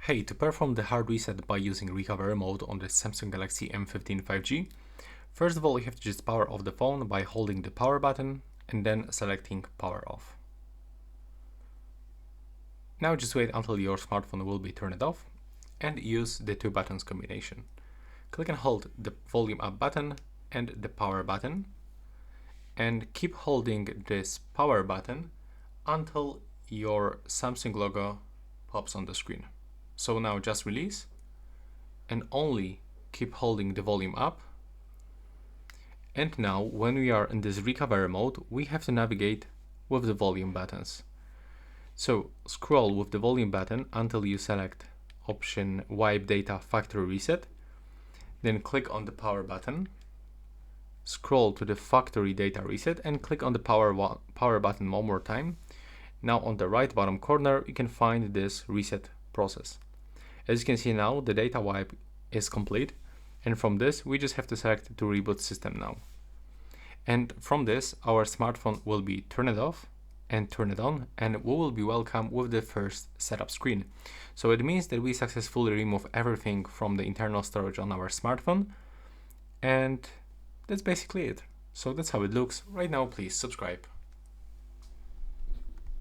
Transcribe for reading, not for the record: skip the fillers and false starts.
Hey, to perform the hard reset by using recovery mode on the Samsung Galaxy M15 5G, first of all you have to just power off the phone by holding the power button and then selecting power off. Now just wait until your smartphone will be turned off and use the two buttons combination. Click and hold the volume up button and the power button and keep holding this power button until your Samsung logo pops on the screen. So now just release and only keep holding the volume up. And now when we are in this recovery mode, we have to navigate with the volume buttons. So scroll with the volume button until you select option wipe data factory reset. Then click on the power button, scroll to the factory data reset and click on the power button one more time. Now on the right bottom corner, you can find this reset process. As you can see now, the data wipe is complete. And from this, we just have to select to reboot system now. And from this, our smartphone will be turned off and turn it on, and we will be welcome with the first setup screen. So it means that we successfully remove everything from the internal storage on our smartphone. And that's basically it. So that's how it looks. Right now, please subscribe.